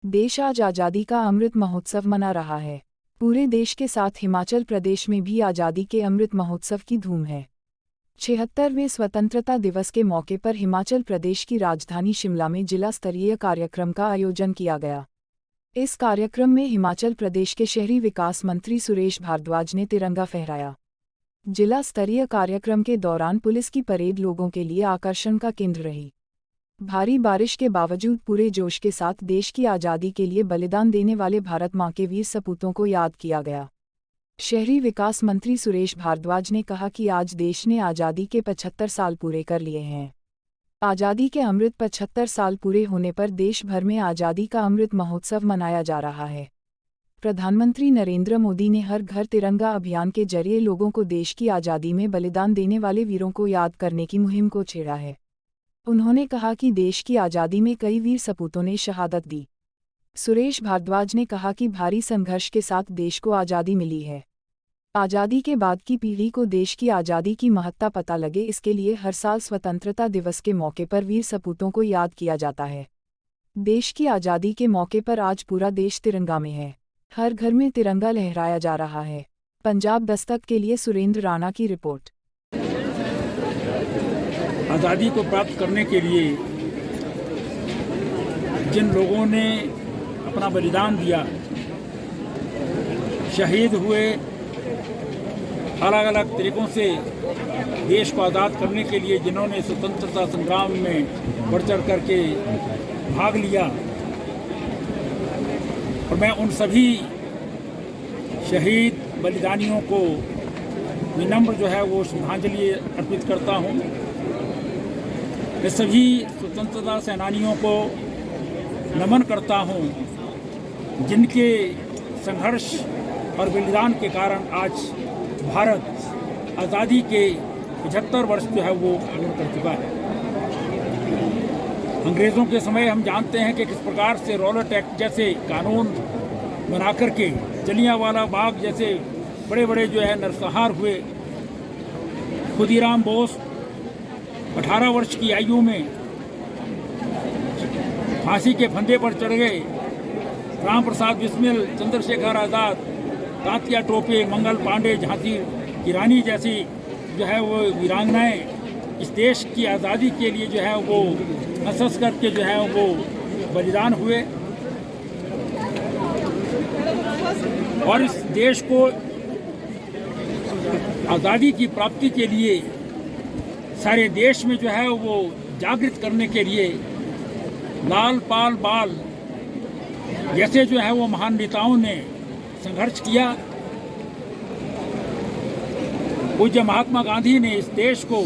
देश आज आज़ादी का अमृत महोत्सव मना रहा है। पूरे देश के साथ हिमाचल प्रदेश में भी आज़ादी के अमृत महोत्सव की धूम है। 76वें स्वतंत्रता दिवस के मौके पर हिमाचल प्रदेश की राजधानी शिमला में जिला स्तरीय कार्यक्रम का आयोजन किया गया। इस कार्यक्रम में हिमाचल प्रदेश के शहरी विकास मंत्री सुरेश भारद्वाज ने तिरंगा फहराया। जिला स्तरीय कार्यक्रम के दौरान पुलिस की परेड लोगों के लिए आकर्षण का केंद्र रही। भारी बारिश के बावजूद पूरे जोश के साथ देश की आज़ादी के लिए बलिदान देने वाले भारत मां के वीर सपूतों को याद किया गया। शहरी विकास मंत्री सुरेश भारद्वाज ने कहा कि आज देश ने आज़ादी के 75 साल पूरे कर लिए हैं। आज़ादी के अमृत 75 साल पूरे होने पर देश भर में आज़ादी का अमृत महोत्सव मनाया जा रहा है। प्रधानमंत्री नरेंद्र मोदी ने हर घर तिरंगा अभियान के जरिए लोगों को देश की आज़ादी में बलिदान देने वाले वीरों को याद करने की मुहिम को छेड़ा है। उन्होंने कहा कि देश की आज़ादी में कई वीर सपूतों ने शहादत दी। सुरेश भारद्वाज ने कहा कि भारी संघर्ष के साथ देश को आज़ादी मिली है। आज़ादी के बाद की पीढ़ी को देश की आज़ादी की महत्ता पता लगे, इसके लिए हर साल स्वतंत्रता दिवस के मौके पर वीर सपूतों को याद किया जाता है। देश की आज़ादी के मौके पर आज पूरा देश तिरंगा में है। हर घर में तिरंगा लहराया जा रहा है। पंजाब दस्तक के लिए सुरेंद्र राणा की रिपोर्ट। आज़ादी को प्राप्त करने के लिए जिन लोगों ने अपना बलिदान दिया, शहीद हुए, अलग अलग तरीक़ों से देश को आज़ाद करने के लिए जिन्होंने स्वतंत्रता संग्राम में बढ़ चढ़ करके भाग लिया, और मैं उन सभी शहीद बलिदानियों को विनम्र वो श्रद्धांजलि अर्पित करता हूँ। मैं सभी स्वतंत्रता सेनानियों को नमन करता हूँ जिनके संघर्ष और बलिदान के कारण आज भारत आज़ादी के 75 वर्ष वो पूर्ण कर चुका है। अंग्रेज़ों के समय हम जानते हैं कि किस प्रकार से रॉलेट एक्ट जैसे कानून बना करके जलियांवाला बाग जैसे बड़े बड़े नरसंहार हुए। खुदीराम बोस 18 वर्ष की आयु में फांसी के फंदे पर चढ़ गए। राम प्रसाद बिस्मिल, चंद्रशेखर आज़ाद, तात्या टोपे, मंगल पांडे, झांसी की रानी जैसी वो वीरांगनाएं इस देश की आज़ादी के लिए वो हंस करके वो बलिदान हुए, और इस देश को आज़ादी की प्राप्ति के लिए सारे देश में वो जागृत करने के लिए लाल पाल बाल जैसे वो महान नेताओं ने संघर्ष किया। पूज्य महात्मा गांधी ने इस देश को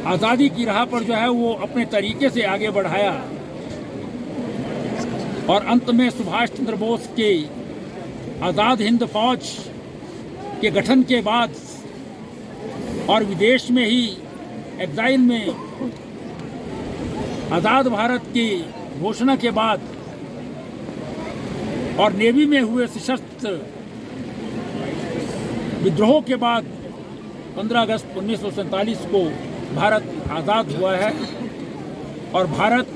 आज़ादी की राह पर वो अपने तरीके से आगे बढ़ाया, और अंत में सुभाष चंद्र बोस के आज़ाद हिंद फौज के गठन के बाद और विदेश में ही एग्जाइल में आज़ाद भारत की घोषणा के बाद और नेवी में हुए सशस्त्र विद्रोह के बाद 15 अगस्त 1947 को भारत आज़ाद हुआ है, और भारत